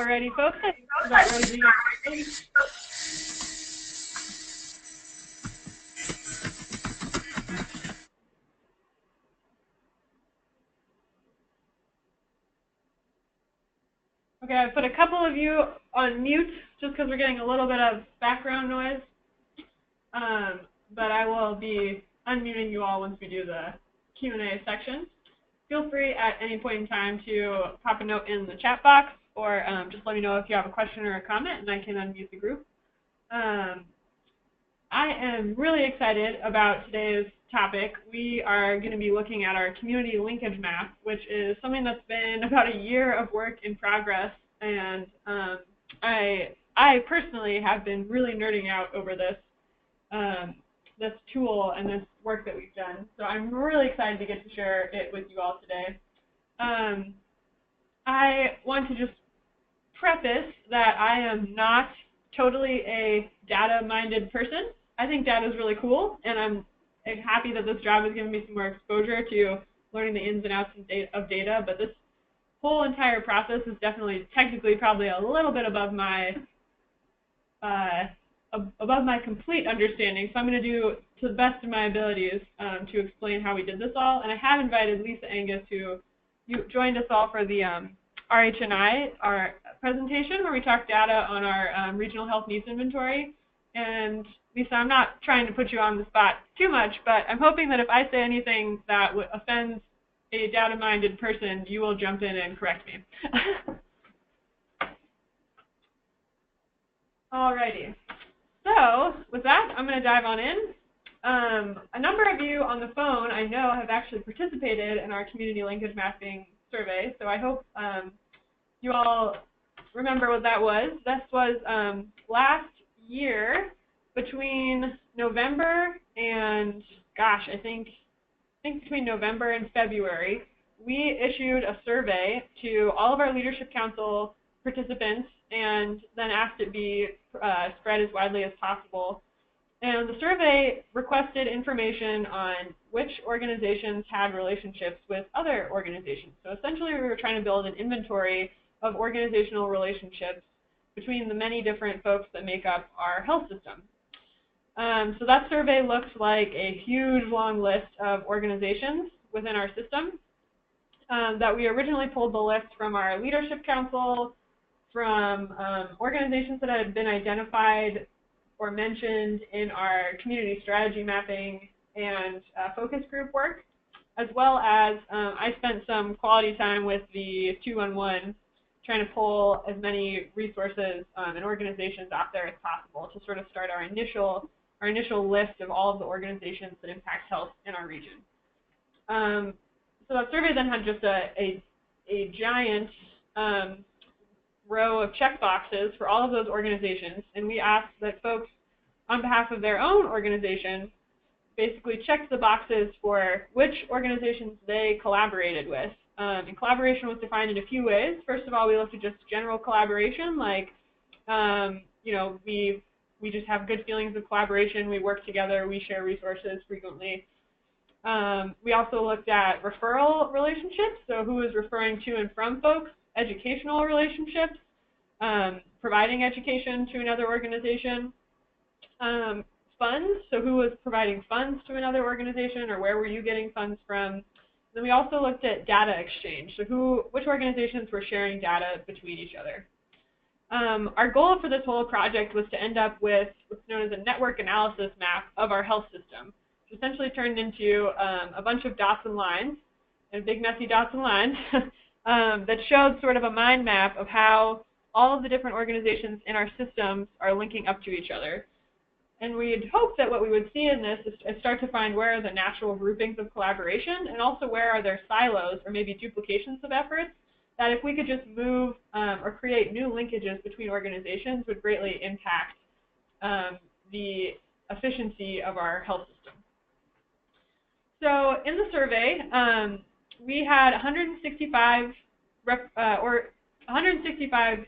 Alrighty, folks, about ready to begin. Okay, I put a couple of you on mute just because we're getting a little bit of background noise. But I will be unmuting you all once we do the Q&A section. Feel free at any point in time to pop a note in the chat box or just let me know if you have a question or a comment and I can unmute the group. I am really excited about today's topic. We are going to be looking at our community linkage map, which is something that's been about a year of work in progress, and I personally have been really nerding out over this this tool and this work that we've done. So I'm really excited to get to share it with you all today. I want to just preface that I am not totally a data-minded person. I think data is really cool, and I'm happy that this job has given me some more exposure to learning the ins and outs of data, but this whole entire process is definitely technically probably a little bit above my complete understanding, so I'm going to do to the best of my abilities to explain how we did this all. And I have invited Lisa Angus, who joined us all for the RHNI, our presentation, where we talked data on our regional health needs inventory. And Lisa, I'm not trying to put you on the spot too much, but I'm hoping that if I say anything that offends a data-minded person, you will jump in and correct me. Alrighty. So with that, I'm going to dive on in. A number of you on the phone I know have actually participated in our community linkage mapping survey, so I hope you all remember what that was. This was last year between November and, gosh, I think between November and February, we issued a survey to all of our Leadership Council participants and then asked it be spread as widely as possible. And the survey requested information on which organizations had relationships with other organizations. So essentially we were trying to build an inventory of organizational relationships between the many different folks that make up our health system. So that survey looked like a huge long list of organizations within our system that we originally pulled the list from our Leadership Council, from organizations that had been identified or mentioned in our community strategy mapping and focus group work, as well as I spent some quality time with the 211 trying to pull as many resources and organizations out there as possible to sort of start our initial list of all of the organizations that impact health in our region. So that survey then had just a giant row of check boxes for all of those organizations, and we asked that folks on behalf of their own organization basically checked the boxes for which organizations they collaborated with. And collaboration was defined in a few ways. First of all, we looked at just general collaboration, like you know, we just have good feelings of collaboration, we work together, we share resources frequently. We also looked at referral relationships, so who is referring to and from folks, educational relationships, providing education to another organization, funds, so who was providing funds to another organization or where were you getting funds from. Then we also looked at data exchange, so which organizations were sharing data between each other. Our goal for this whole project was to end up with what's known as a network analysis map of our health system, which essentially turned into a bunch of dots and lines, and big messy dots and lines, that showed sort of a mind map of how all of the different organizations in our systems are linking up to each other. And we'd hope that what we would see in this is start to find where are the natural groupings of collaboration, and also where are there silos or maybe duplications of efforts that if we could just move or create new linkages between organizations would greatly impact the efficiency of our health system. So in the survey, we had 165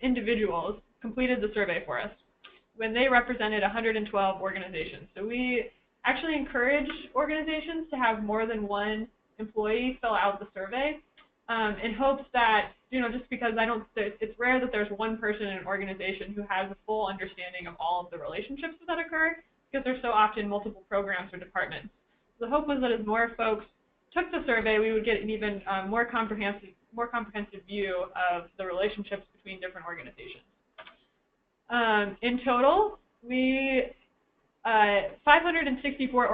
individuals completed the survey for us when they represented 112 organizations. So we actually encourage organizations to have more than one employee fill out the survey. in hopes that, just because it's rare that there's one person in an organization who has a full understanding of all of the relationships that occur, because there's so often multiple programs or departments. So the hope was that as more folks took the survey, we would get an even more comprehensive view of the relationships between different organizations. In total, 564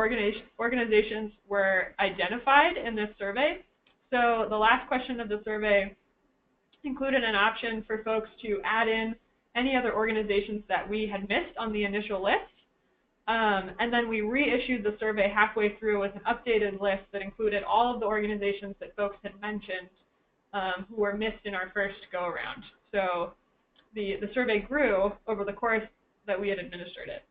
organizations were identified in this survey. So the last question of the survey included an option for folks to add in any other organizations that we had missed on the initial list. And then we reissued the survey halfway through with an updated list that included all of the organizations that folks had mentioned who were missed in our first go-around. So the survey grew over the course that we had administered it.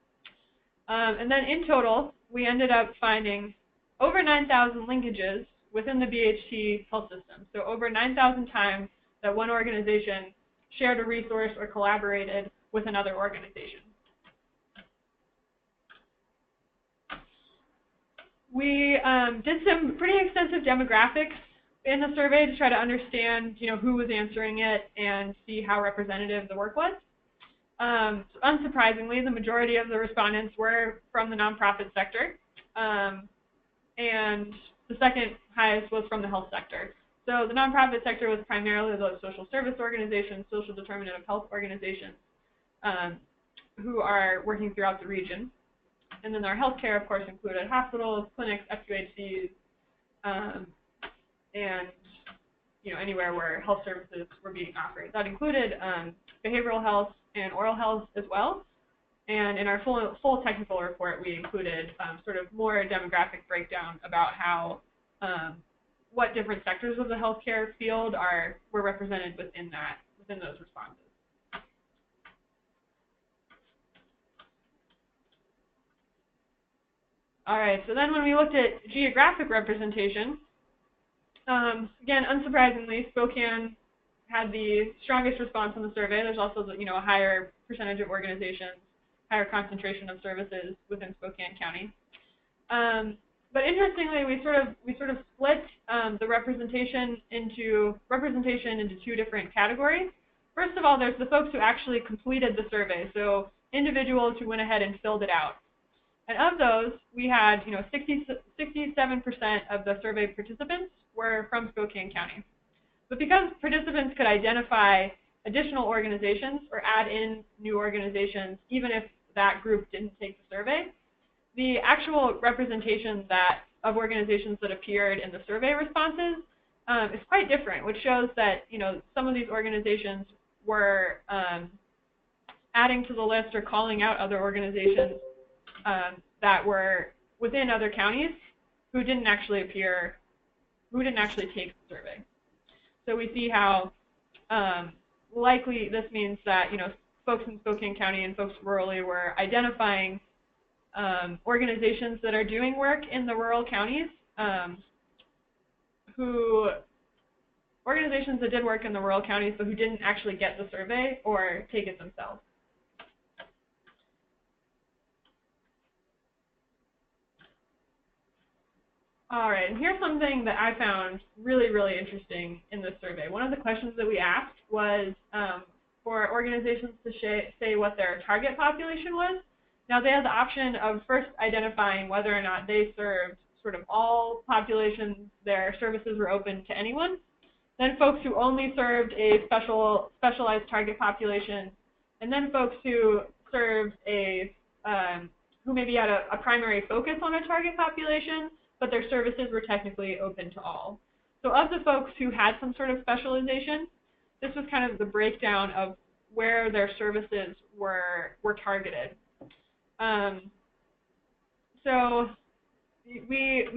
And then in total, we ended up finding over 9,000 linkages within the BHT health system. So over 9,000 times that one organization shared a resource or collaborated with another organization. We did some pretty extensive demographics in the survey to try to understand, who was answering it and see how representative the work was. Unsurprisingly, the majority of the respondents were from the nonprofit sector, and the second highest was from the health sector. So the nonprofit sector was primarily those social service organizations, social determinant of health organizations, who are working throughout the region. And then our healthcare, of course, included hospitals, clinics, FQHCs, and anywhere where health services were being offered. That included behavioral health and oral health as well. And in our full technical report, we included sort of more demographic breakdown about how what different sectors of the healthcare field were represented within those responses. All right, so then when we looked at geographic representation, again, unsurprisingly, Spokane had the strongest response in the survey. There's also, a higher percentage of organizations, higher concentration of services within Spokane County. But interestingly, we sort of split the representation into two different categories. First of all, there's the folks who actually completed the survey, so individuals who went ahead and filled it out. And of those, we had 67% of the survey participants were from Spokane County. But because participants could identify additional organizations or add in new organizations, even if that group didn't take the survey, the actual representation of organizations that appeared in the survey responses is quite different, which shows that some of these organizations were adding to the list or calling out other organizations that were within other counties who didn't actually take the survey. So we see how likely this means that folks in Spokane County and folks rurally were identifying organizations that are doing work in the rural counties, organizations that did work in the rural counties but who didn't actually get the survey or take it themselves. All right, and here's something that I found really, really interesting in this survey. One of the questions that we asked was for organizations to say what their target population was. Now, they had the option of first identifying whether or not they served sort of all populations, their services were open to anyone. Then folks who only served a specialized target population, and then folks who served who maybe had a primary focus on a target population, but their services were technically open to all. So of the folks who had some sort of specialization, this was kind of the breakdown of where their services were targeted. So we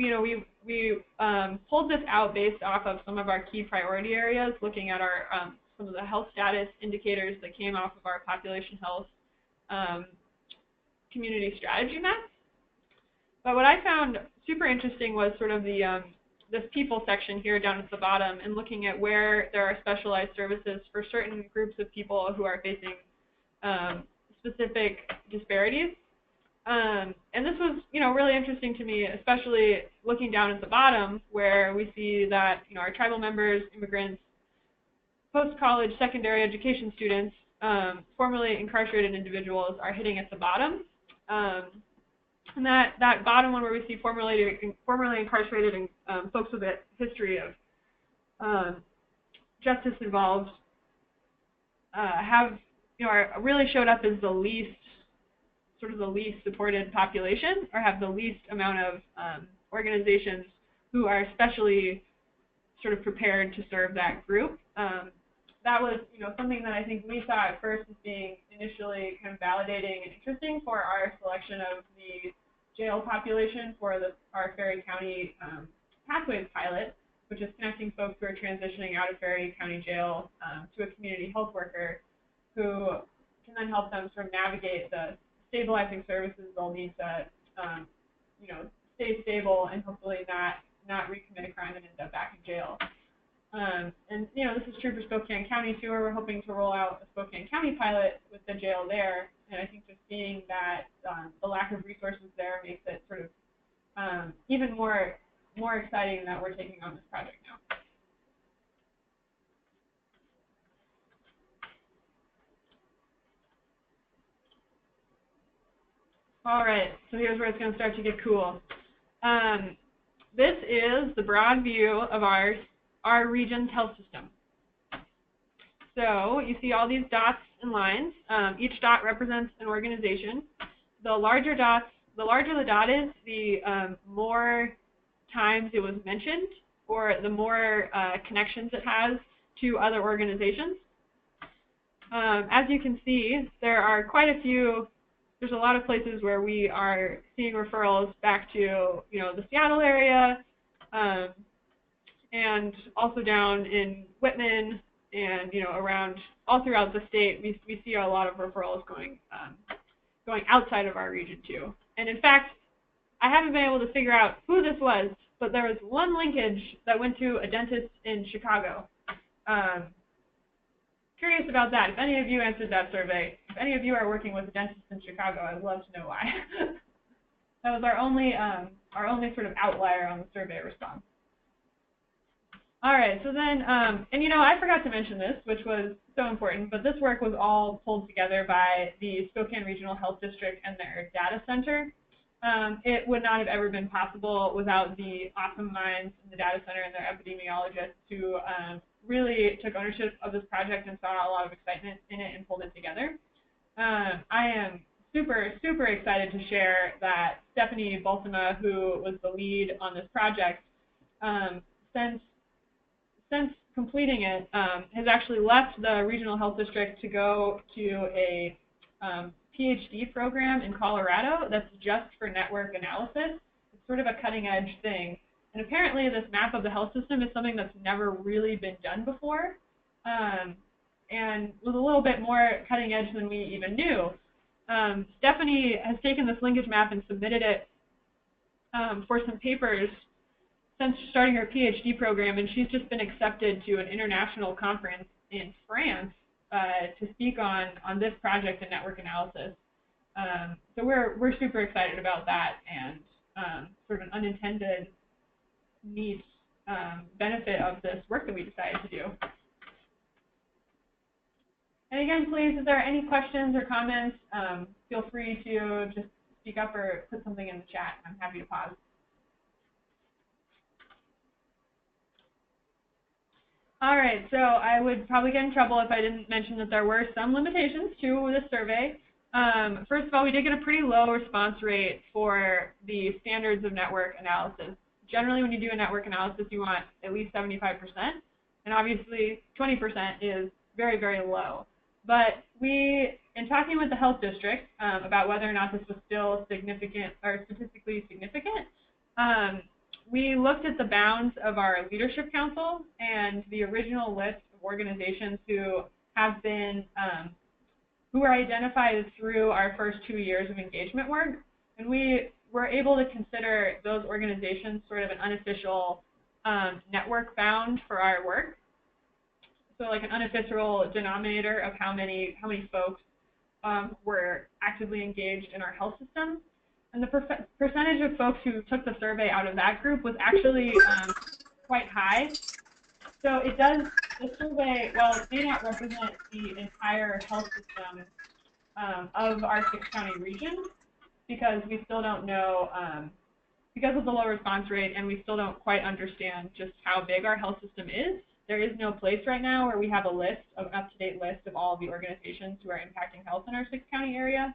pulled this out based off of some of our key priority areas, looking at our some of the health status indicators that came off of our population health community strategy map. But what I found super interesting was sort of the this people section here down at the bottom, and looking at where there are specialized services for certain groups of people who are facing specific disparities. And this was, really interesting to me, especially looking down at the bottom where we see that, our tribal members, immigrants, post-college secondary education students, formerly incarcerated individuals are hitting at the bottom. And that bottom one where we see formerly incarcerated and folks with a history of justice involved have, are really showed up as the least supported population, or have the least amount of organizations who are especially sort of prepared to serve that group. That was, something that I think we saw at first as being initially kind of validating and interesting for our selection of the jail population for our Ferry County Pathways pilot, which is connecting folks who are transitioning out of Ferry County Jail to a community health worker who can then help them sort of navigate the stabilizing services they'll need to, stay stable and hopefully not recommit a crime and end up back in jail. And this is true for Spokane County too, where we're hoping to roll out a Spokane County pilot with the jail there. And I think just seeing that the lack of resources there makes it sort of even more exciting that we're taking on this project now. All right, so here's where it's going to start to get cool. This is the broad view of our region's health system. So you see all these dots and lines. Each dot represents an organization. The larger the dot is, the more times it was mentioned, or the more connections it has to other organizations. As you can see, there are quite a few. There's a lot of places where we are seeing referrals back to, the Seattle area, and also down in Whitman, and around all throughout the state, we see a lot of referrals going outside of our region too. And in fact, I haven't been able to figure out who this was, but there was one linkage that went to a dentist in Chicago. Curious about that. If any of you answered that survey, if any of you are working with a dentist in Chicago, I'd love to know why. That was our only sort of outlier on the survey response. All right, so then, and I forgot to mention this, which was so important, but this work was all pulled together by the Spokane Regional Health District and their data center. It would not have ever been possible without the awesome minds in the data center and their epidemiologists who really took ownership of this project and saw a lot of excitement in it and pulled it together. I am super, super excited to share that Stephanie Balsama, who was the lead on this project, since completing it, has actually left the Regional Health District to go to a PhD program in Colorado that's just for network analysis. It's sort of a cutting edge thing. And apparently this map of the health system is something that's never really been done before, and was a little bit more cutting edge than we even knew. Stephanie has taken this linkage map and submitted it for some papers since starting her PhD program, and she's just been accepted to an international conference in France to speak on this project and network analysis. So we're super excited about that, and sort of an unintended neat benefit of this work that we decided to do. And again, please, if there are any questions or comments, feel free to just speak up or put something in the chat. I'm happy to pause. All right, so I would probably get in trouble if I didn't mention that there were some limitations to this survey. First of all, we did get a pretty low response rate for the standards of network analysis. Generally, when you do a network analysis, you want at least 75%, and obviously 20% is very, very low. But in talking with the health district about whether or not this was still significant or statistically significant, we looked at the bounds of our leadership council and the original list of organizations who have been, who were identified through our first 2 years of engagement work, and we were able to consider those organizations sort of an unofficial network bound for our work. So like an unofficial denominator of how many folks were actively engaged in our health system. And the percentage of folks who took the survey out of that group was actually quite high. So it does, the survey, while it may not represent the entire health system of our 6-county region, because we still don't know, because of the low response rate, and we still don't quite understand just how big our health system is. There is no place right now where we have a list, an up-to-date list of all of the organizations who are impacting health in our 6-county area.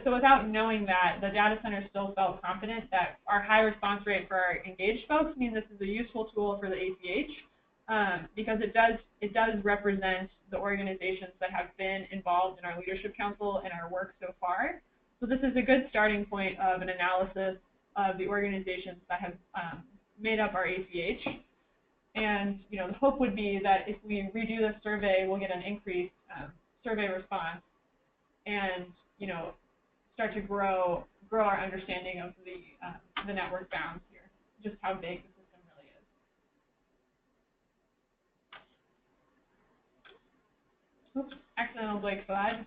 So without knowing that, the data center still felt confident that our high response rate for our engaged folks means this is a useful tool for the ACH, because it does represent the organizations that have been involved in our leadership council and our work so far. So this is a good starting point of an analysis of the organizations that have made up our ACH. And the hope would be that if we redo this survey, we'll get an increased survey response, and start to grow our understanding of the network bounds here, just how big the system really is. Oops, accidental Blake slide.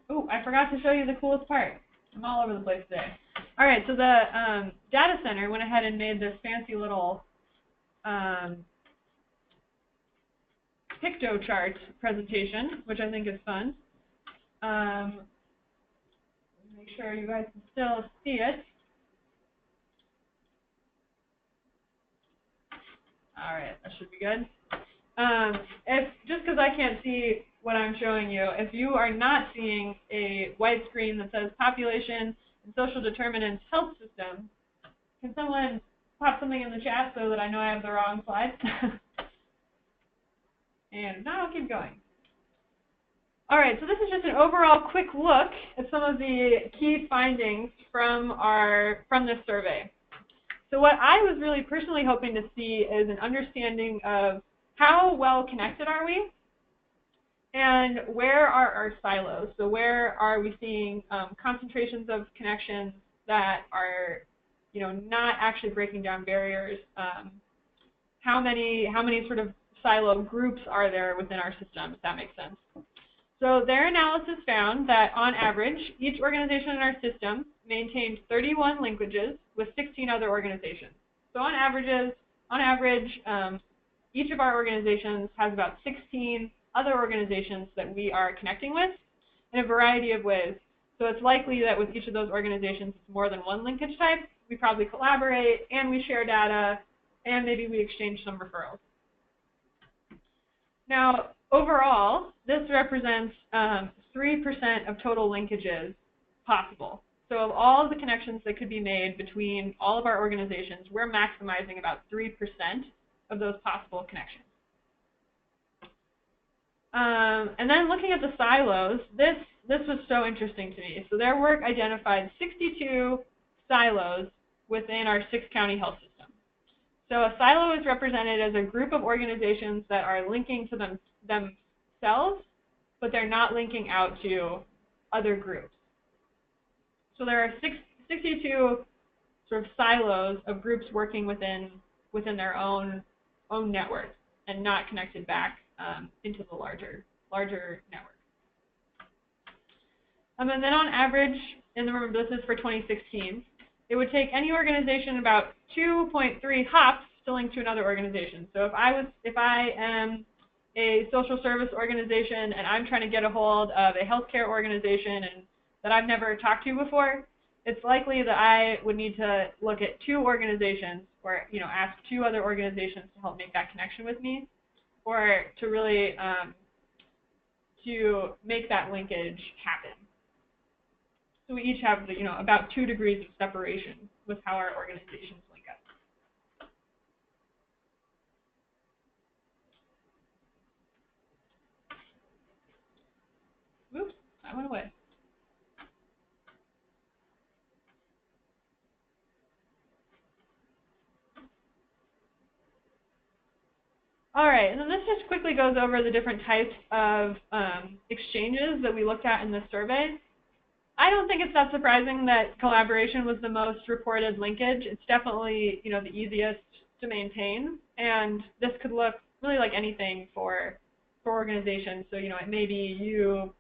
Oh, I forgot to show you the coolest part. I'm all over the place today. All right, so the data center went ahead and made this fancy little picto chart presentation, which I think is fun. Make sure you guys can still see it. All right, that should be good. Just because I can't see what I'm showing you, if you are not seeing a white screen that says population and social determinants health system, can someone pop something in the chat so that I know I have the wrong slide? And now I'll keep going. All right, so this is just an overall quick look at some of the key findings from this survey. So what I was really personally hoping to see is an understanding of how well connected are we, and where are our silos? So where are we seeing concentrations of connections that are, not actually breaking down barriers? How many sort of silo groups are there within our system, if that makes sense? So their analysis found that on average, each organization in our system maintained 31 linkages with 16 other organizations. So on average, each of our organizations has about 16 other organizations that we are connecting with in a variety of ways. So it's likely that with each of those organizations, it's more than one linkage type. We probably collaborate, and we share data, and maybe we exchange some referrals. Now, overall, this represents 3% of total linkages possible. So of all of the connections that could be made between all of our organizations, we're maximizing about 3% of those possible connections. And then looking at the silos, this was so interesting to me. So their work identified 62 silos within our 6-county health system. So a silo is represented as a group of organizations that are linking to themselves, but they're not linking out to other groups. So there are 62 sort of silos of groups working within their own network and not connected back into the larger network. And then on average, and remember this is for 2016, it would take any organization about 2.3 hops to link to another organization. So if I am a social service organization and I'm trying to get a hold of a healthcare organization and that I've never talked to before, it's likely that I would need to look at 2 organizations, or ask 2 other organizations to help make that connection with me, or to really to make that linkage happen. So we each have about 2 degrees of separation with how our organizations link up. Oops, that went away. All right, and then this just quickly goes over the different types of exchanges that we looked at in this survey. I don't think it's that surprising that collaboration was the most reported linkage. It's definitely, the easiest to maintain, and this could look really like anything for organizations. So, it may be you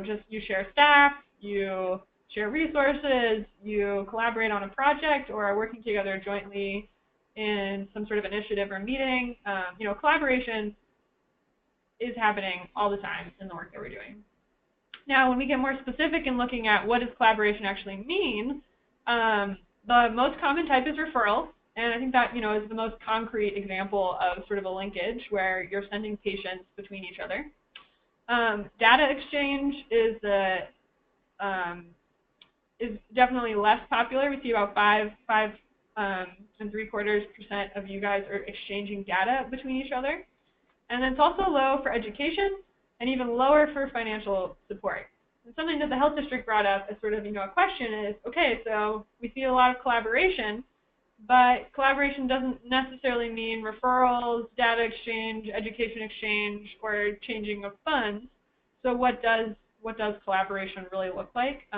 just you share staff, you share resources, you collaborate on a project or are working together jointly in some sort of initiative or meeting. Collaboration is happening all the time in the work that we're doing. Now, when we get more specific in looking at what does collaboration actually mean, the most common type is referral, and I think that is the most concrete example of sort of a linkage where you're sending patients between each other. Data exchange is definitely less popular. We see about 5 3/4% of you guys are exchanging data between each other, and then it's also low for education and even lower for financial support. And something that the health district brought up as sort of a question is, okay, so we see a lot of collaboration, but collaboration doesn't necessarily mean referrals, data exchange, education exchange, or changing of funds. So what does collaboration really look like?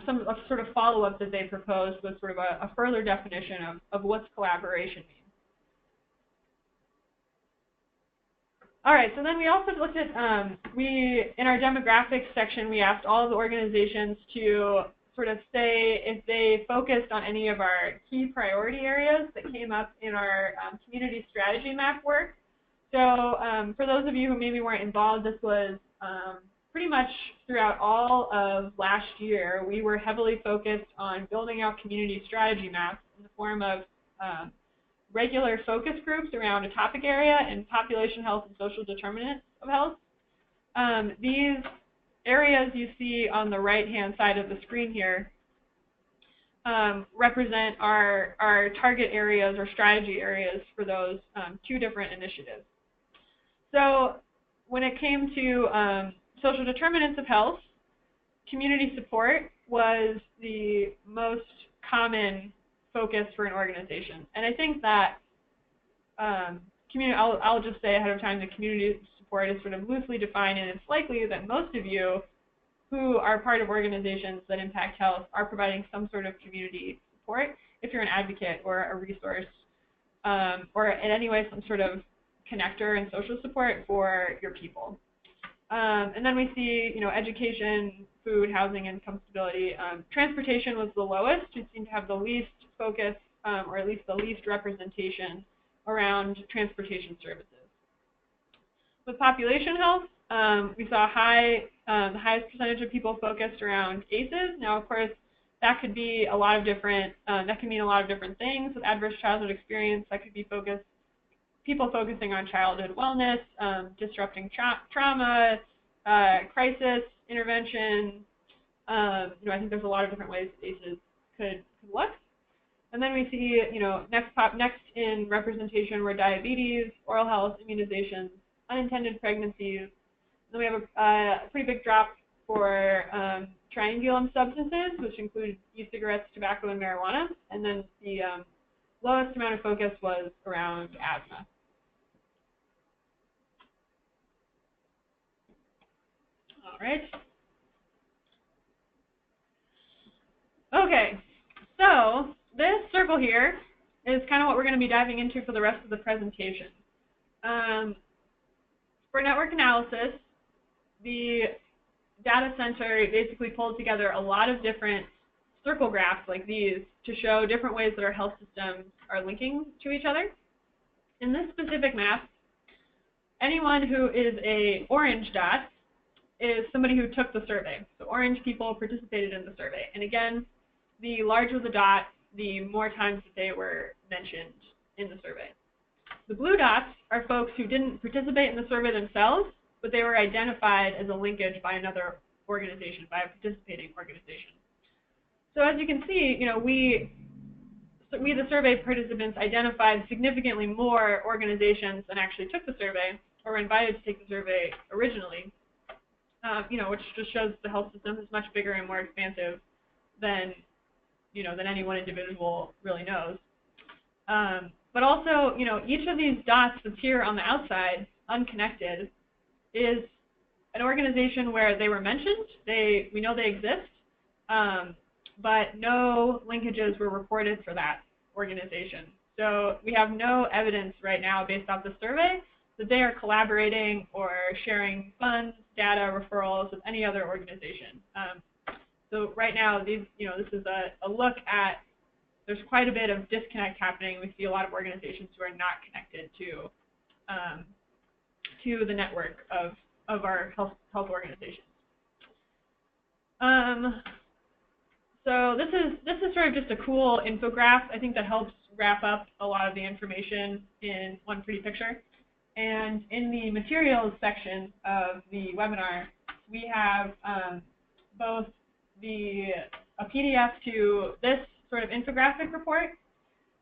Some sort of follow-up that they proposed was sort of a further definition of what's collaboration mean. All right, so then we also looked at, in our demographics section, we asked all of the organizations to sort of say if they focused on any of our key priority areas that came up in our community strategy map work. So for those of you who maybe weren't involved, this was pretty much throughout all of last year, we were heavily focused on building out community strategy maps in the form of regular focus groups around a topic area and population health and social determinants of health. These areas you see on the right-hand side of the screen here represent our target areas or strategy areas for those 2 different initiatives. So when it came to social determinants of health, community support was the most common focus for an organization. And I think that I'll just say ahead of time that community support is sort of loosely defined, and it's likely that most of you who are part of organizations that impact health are providing some sort of community support if you're an advocate or a resource or in any way some sort of connector and social support for your people. And then we see, education, food, housing, income stability. Transportation was the lowest. We seem to have the least focus, or at least the least representation around transportation services. With population health, we saw the highest percentage of people focused around ACEs. Now, of course, that could be a lot of different. That can mean a lot of different things. With adverse childhood experience, that could be people focusing on childhood wellness, disrupting trauma, crisis intervention. I think there's a lot of different ways ACEs could look. And then we see, next in representation were diabetes, oral health, immunizations, unintended pregnancies. Then we have a pretty big drop for triangulum substances, which include e-cigarettes, tobacco, and marijuana. And then the lowest amount of focus was around asthma. All right. Okay, so this circle here is kind of what we're going to be diving into for the rest of the presentation. For network analysis, the data center basically pulled together a lot of different circle graphs like these to show different ways that our health systems are linking to each other. In this specific map, anyone who is a orange dot is somebody who took the survey. So orange people participated in the survey. And again, the larger the dot, the more times that they were mentioned in the survey. The blue dots are folks who didn't participate in the survey themselves, but they were identified as a linkage by another organization, by a participating organization. So as you can see, we the survey participants identified significantly more organizations than actually took the survey or were invited to take the survey originally, which just shows the health system is much bigger and more expansive than any one individual really knows. But also, each of these dots that's here on the outside, unconnected, is an organization where they were mentioned. We know they exist, but no linkages were reported for that organization. So we have no evidence right now based off the survey that they are collaborating or sharing funds, data, referrals with any other organization. So right now, this is a look at, there's quite a bit of disconnect happening. We see a lot of organizations who are not connected to the network of our health organizations. So this is sort of just a cool infographic, I think, that helps wrap up a lot of the information in one pretty picture. And in the materials section of the webinar, we have both a PDF to this sort of infographic report,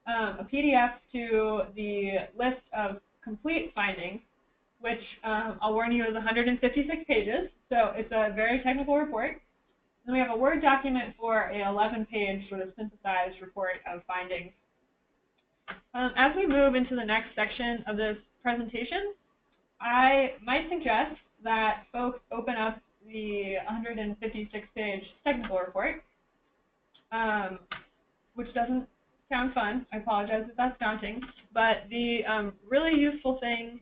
a PDF to the list of complete findings, which I'll warn you is 156 pages, so it's a very technical report. Then we have a Word document for a 11-page sort of synthesized report of findings. As we move into the next section of this presentation, I might suggest that folks open up the 156-page technical report, which doesn't sound fun. I apologize if that's daunting, but the really useful thing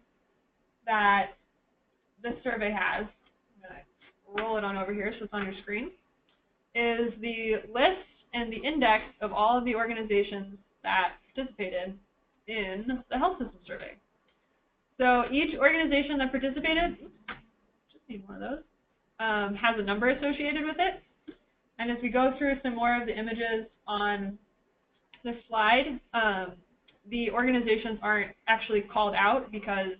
that this survey has, I'm going to roll it on over here so it's on your screen, is the list and the index of all of the organizations that participated in the health system survey. So each organization that participated, just need one of those, has a number associated with it. And as we go through some more of the images on this slide, the organizations aren't actually called out because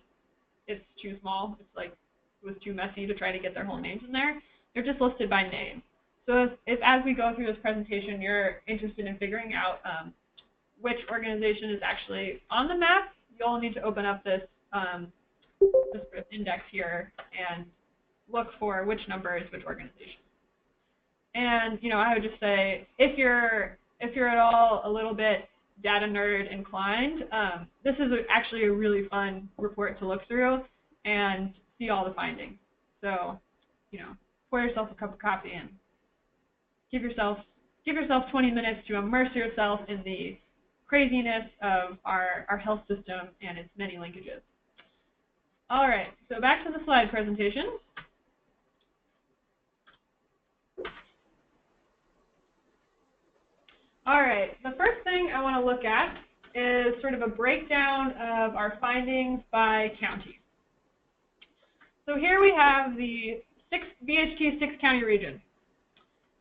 it's too small. It's like it was too messy to try to get their whole names in there. They're just listed by name. So if as we go through this presentation, you're interested in figuring out which organization is actually on the map, you'll need to open up this this sort of index here and look for which number is which organization. And I would just say if you're at all a little bit data nerd inclined, this is actually a really fun report to look through and see all the findings. So, pour yourself a cup of coffee and give yourself 20 minutes to immerse yourself in the craziness of our health system and its many linkages. All right, so back to the slide presentation. All right, the first thing I want to look at is sort of a breakdown of our findings by county. So here we have the BHT 6-county region.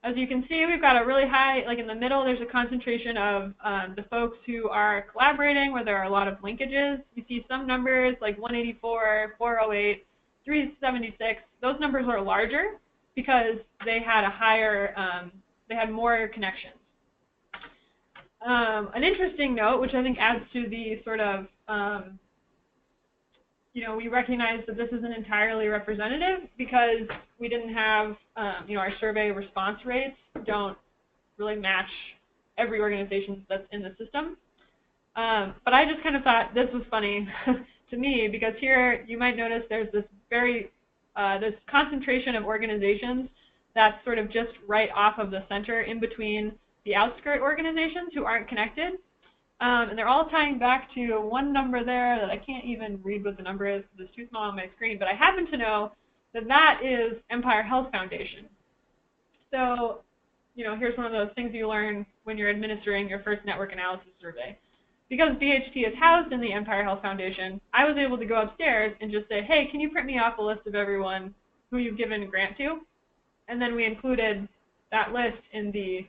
As you can see, we've got a really high, like in the middle, there's a concentration of the folks who are collaborating where there are a lot of linkages. You see some numbers like 184, 408, 376. Those numbers are larger because they had a higher, they had more connections. An interesting note, which I think adds to the sort of, we recognize that this isn't entirely representative because we didn't have, our survey response rates don't really match every organization that's in the system. But I just kind of thought this was funny to me because here you might notice there's this this concentration of organizations that's sort of just right off of the center in between the outskirt organizations who aren't connected. And they're all tying back to one number there that I can't even read what the number is because it's too small on my screen, but I happen to know that that is Empire Health Foundation. So, here's one of those things you learn when you're administering your first network analysis survey. Because BHT is housed in the Empire Health Foundation, I was able to go upstairs and just say, hey, can you print me off a list of everyone who you've given a grant to? And then we included that list in the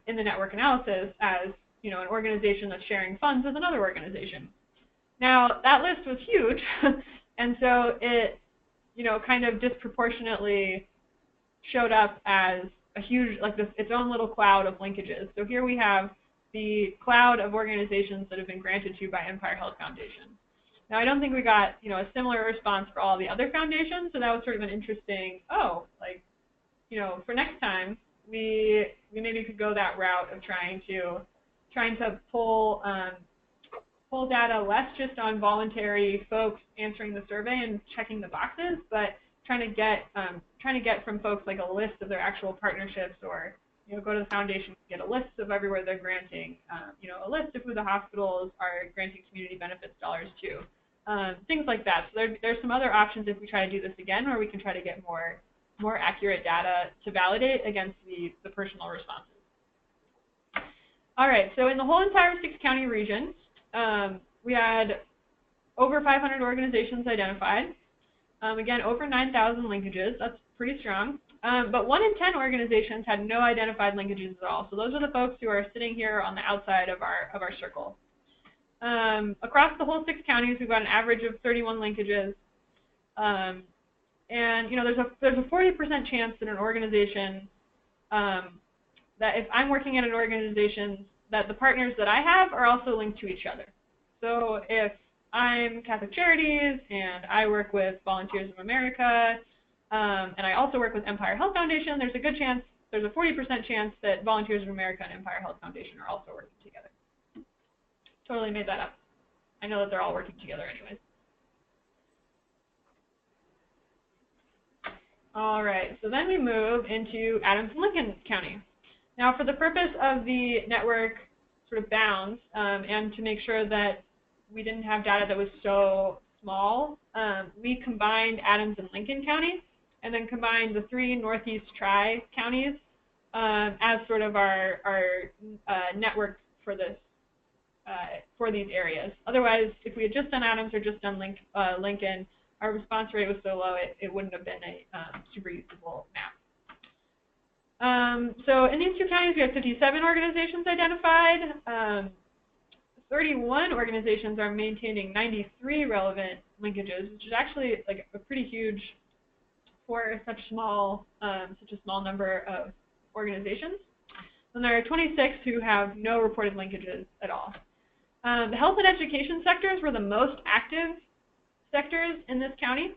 network analysis as an organization that's sharing funds with another organization. Now, that list was huge, and so it, kind of disproportionately showed up as a huge, like its own little cloud of linkages. So here we have the cloud of organizations that have been granted to by Empire Health Foundation. Now, I don't think we got, a similar response for all the other foundations, so that was sort of an interesting, for next time, we maybe could go that route of trying to pull data less just on voluntary folks answering the survey and checking the boxes, but trying to get from folks like a list of their actual partnerships, or go to the foundation and get a list of everywhere they're granting, a list of who the hospitals are granting community benefits dollars to. things like that. So there's some other options if we try to do this again, where we can try to get more accurate data to validate against the personal responses. All right, so in the whole entire 6-county region, we had over 500 organizations identified. Again, over 9,000 linkages. That's pretty strong. But 1 in 10 organizations had no identified linkages at all. So those are the folks who are sitting here on the outside of our circle. Across the whole 6 counties, we've got an average of 31 linkages. And you know, there's a 40% chance that an organization, that if I'm working at an organization, that the partners that I have are also linked to each other. So if I'm Catholic Charities and I work with Volunteers of America, and I also work with Empire Health Foundation, there's a 40% chance that Volunteers of America and Empire Health Foundation are also working together. Totally made that up. I know that they're all working together anyways. All right, so then we move into Adams and Lincoln County. Now, for the purpose of the network sort of bounds, and to make sure that we didn't have data that was so small, we combined Adams and Lincoln County, and then combined the 3 Northeast Tri-counties as sort of our network for this, for these areas. Otherwise, if we had just done Adams or just done Lincoln, our response rate was so low it wouldn't have been a super usable map. So in these 2 counties, we have 57 organizations identified. 31 organizations are maintaining 93 relevant linkages, which is actually like a pretty huge for such a small number of organizations. And there are 26 who have no reported linkages at all. The health and education sectors were the most active sectors in this county,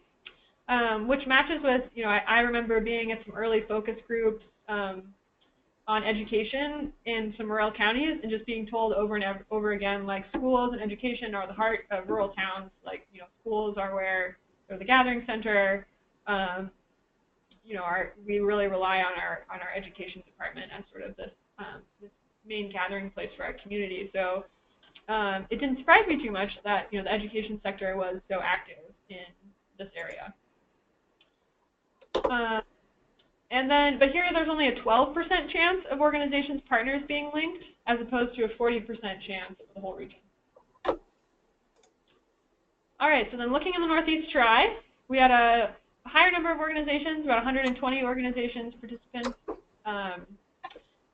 which matches with, you know, I remember being at some early focus groups on education in some rural counties and just being told over and over again, like, schools and education are the heart of rural towns. Like, you know, schools are where they're the gathering center. You know, we really rely on our education department as sort of this main gathering place for our community. So it didn't surprise me too much that, you know, the education sector was so active in this area. But here there's only a 12% chance of organizations' partners being linked, as opposed to a 40% chance for the whole region. All right, so then looking in the Northeast Tri, we had a higher number of organizations, about 120 organizations, participants.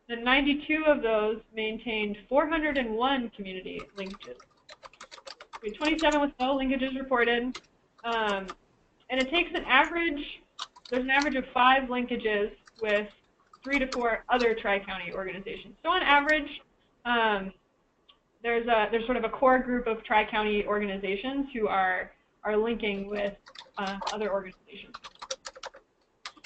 Then 92 of those maintained 401 community linkages. We had 27 with no linkages reported. And it takes an average, there's an average of 5 linkages with 3 to 4 other tri-county organizations. So on average, there's sort of a core group of tri-county organizations who are linking with other organizations.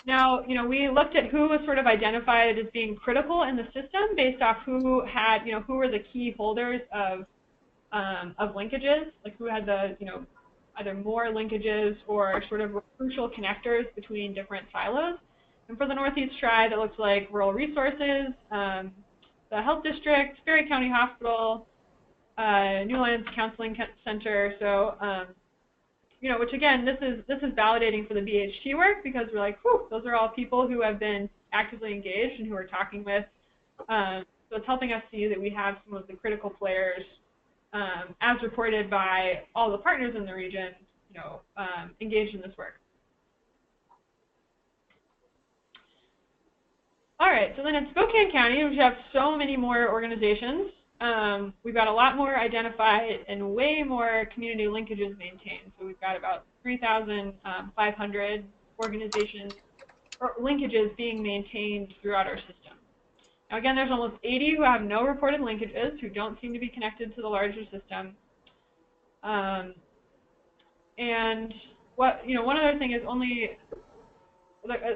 Now, you know, we looked at who was sort of identified as being critical in the system based off who had, you know, who were the key holders of linkages, like who had the, you know, either more linkages or sort of crucial connectors between different silos. And for the Northeast Tri, that looks like Rural Resources, the Health District, Ferry County Hospital, Newlands Counseling Center. So, you know, which again, this is validating for the BHT work, because we're like, whew, those are all people who have been actively engaged and who are talking with. So it's helping us see that we have some of the critical players, as reported by all the partners in the region, you know, engaged in this work. All right, so then in Spokane County, we have so many more organizations. We've got a lot more identified and way more community linkages maintained. So we've got about 3,500 organizations or linkages being maintained throughout our system. Now again, there's almost 80 who have no reported linkages, who don't seem to be connected to the larger system. And one other thing is only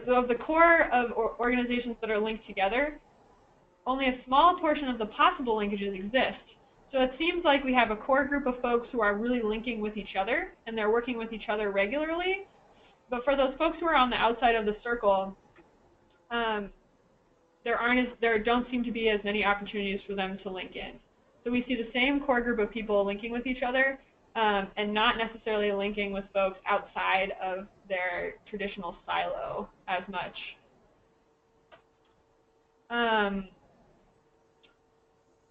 of the core of organizations that are linked together, only a small portion of the possible linkages exist. So it seems like we have a core group of folks who are really linking with each other, and they're working with each other regularly. But for those folks who are on the outside of the circle, there don't seem to be as many opportunities for them to link in. So we see the same core group of people linking with each other, and not necessarily linking with folks outside of their traditional silo as much.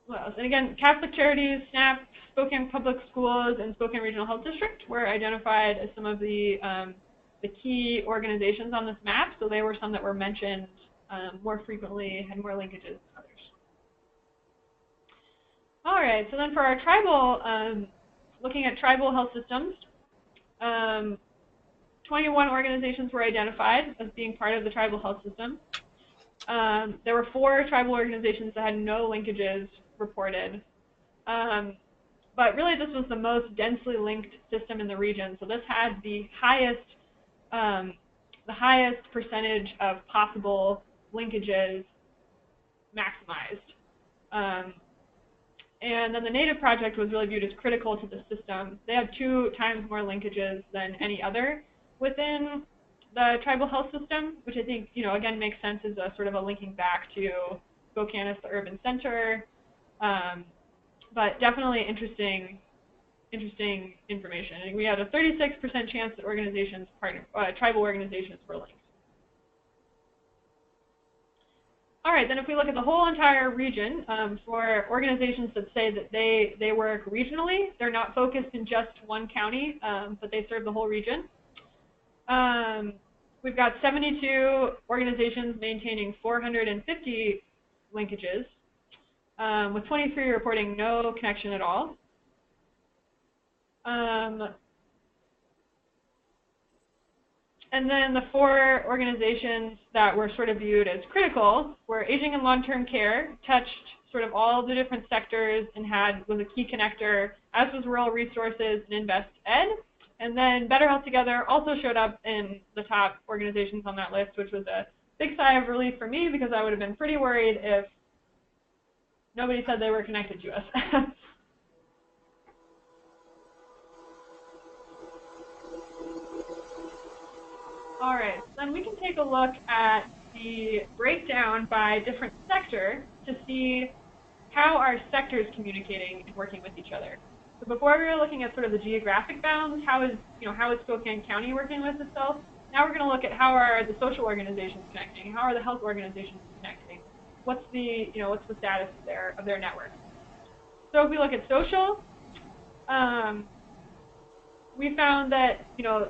What else? And again, Catholic Charities, SNAP, Spokane Public Schools, and Spokane Regional Health District were identified as some of the key organizations on this map. So they were some that were mentioned more frequently, had more linkages than others. All right, so then for our tribal, looking at tribal health systems, 21 organizations were identified as being part of the tribal health system. There were 4 tribal organizations that had no linkages reported. But really this was the most densely linked system in the region. So this had the highest percentage of possible linkages maximized. And then the Native Project was really viewed as critical to the system. They had 2 times more linkages than any other within the tribal health system, which I think, again, makes sense as a sort of a linking back to Spokane as the urban center. But definitely interesting information. And we had a 36% chance that tribal organizations were linked. All right, then if we look at the whole entire region, for organizations that say that they work regionally, they're not focused in just one county, but they serve the whole region. We've got 72 organizations maintaining 450 linkages, with 23 reporting no connection at all. And then the 4 organizations that were sort of viewed as critical were Aging and Long-Term Care, touched sort of all the different sectors and was a key connector, as was Rural Resources and Invest Ed. And then Better Health Together also showed up in the top organizations on that list, which was a big sigh of relief for me because I would have been pretty worried if nobody said they were connected to us. All right, so then we can take a look at the breakdown by different sector to see how our sectors communicating and working with each other. So before we were looking at sort of the geographic bounds, how is Spokane County working with itself? Now we're going to look at how are the social organizations connecting, how are the health organizations connecting, what's the status of their network. So if we look at social, we found that,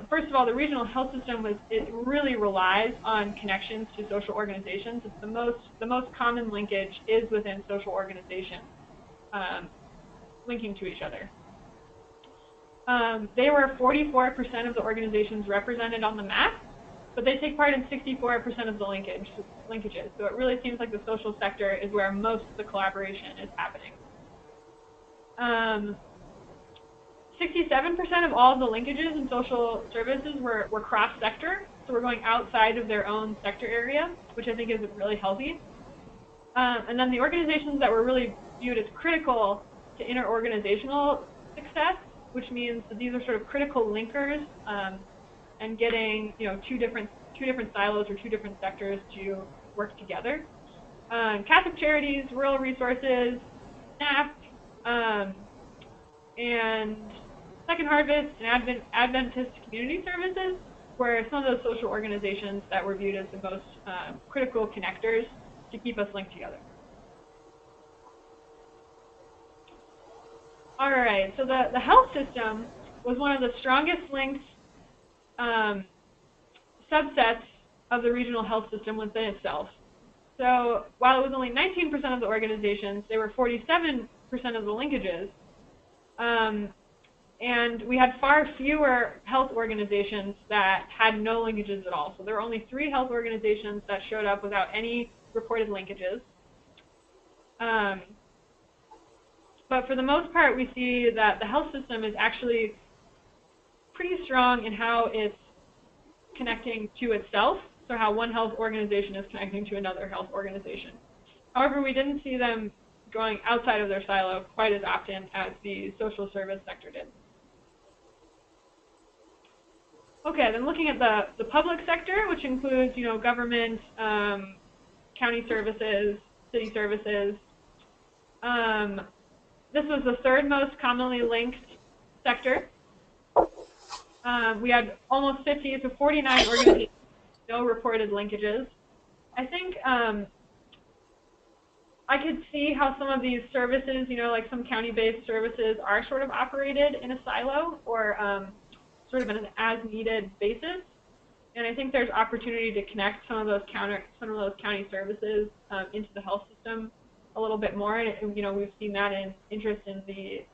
first of all, the regional health system it really relies on connections to social organizations. It's the most common linkage is within social organizations, linking to each other. They were 44% of the organizations represented on the map, but they take part in 64% of the linkages. So it really seems like the social sector is where most of the collaboration is happening. 67% of all of the linkages in social services were cross-sector, so we're going outside of their own sector area, which I think is really healthy. And then the organizations that were really viewed as critical to inter-organizational success, which means that these are sort of critical linkers, and getting two different silos or 2 different sectors to work together. Catholic Charities, Rural Resources, SNAP, and Second Harvest and Adventist Community Services were some of those social organizations that were viewed as the most critical connectors to keep us linked together. All right, so the health system was one of the strongest linked subsets of the regional health system within itself. So while it was only 19% of the organizations, they were 47% of the linkages. And we had far fewer health organizations that had no linkages at all. So there were only 3 health organizations that showed up without any reported linkages. But for the most part, we see that the health system is actually pretty strong in how it's connecting to itself, so how one health organization is connecting to another health organization. However, we didn't see them going outside of their silo quite as often as the social service sector did. Okay, then looking at the public sector, which includes, government, county services, city services. This was the 3rd most commonly linked sector. We had almost 50 to 49 organizations, no reported linkages. I think I could see how some of these services, you know, like some county-based services are sort of operated in a silo or sort of an as-needed basis. And I think there's opportunity to connect some of those county services into the health system a little bit more. And you know, we've seen that in interest in the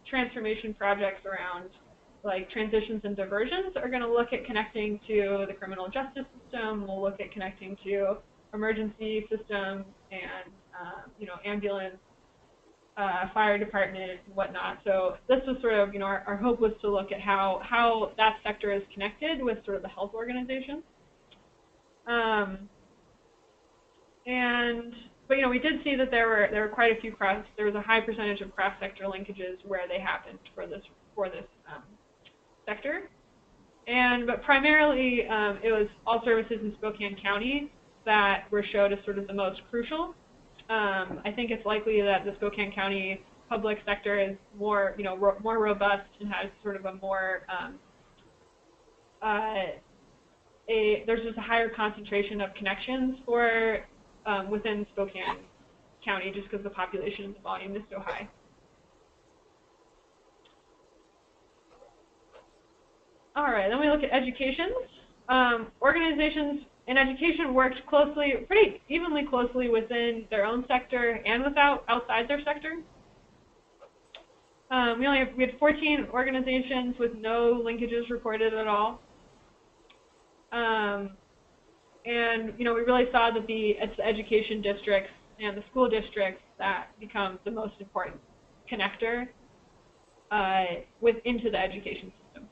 transformation projects around like transitions and diversions are going to look at connecting to the criminal justice system. We'll look at connecting to emergency systems and you know, ambulance, fire department, and whatnot. So this was sort of, you know, our hope was to look at how that sector is connected with sort of the health organizations. But you know, we did see that there were quite a few there was a high percentage of cross-sector linkages where they happened for this sector. But primarily, it was all services in Spokane County that were showed as sort of the most crucial. I think it's likely that the Spokane County public sector is more, you know, more robust and has sort of a more there's just a higher concentration of connections for within Spokane County, just because the population and the volume is so high. All right, then we look at education. Organizations in education worked pretty evenly closely within their own sector and outside their sector. We had 14 organizations with no linkages reported at all. And you know, we really saw that it's the education districts and the school districts that become the most important connector into the education system.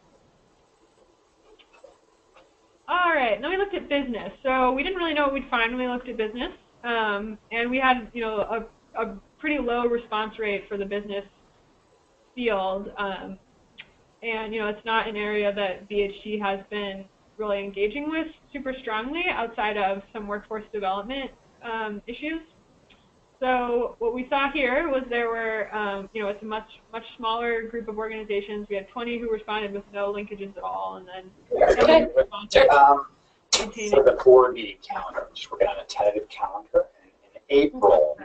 All right, then we looked at business. So we didn't really know what we'd find when we looked at business, and we had, you know, a pretty low response rate for the business field, and you know, it's not an area that BHT has been really engaging with super strongly outside of some workforce development issues. So what we saw here was there were, you know, it's a much smaller group of organizations. We had 20 who responded with no linkages at all, and then 7 responded. For the board meeting calendar, I'm just working on a tentative calendar. In April,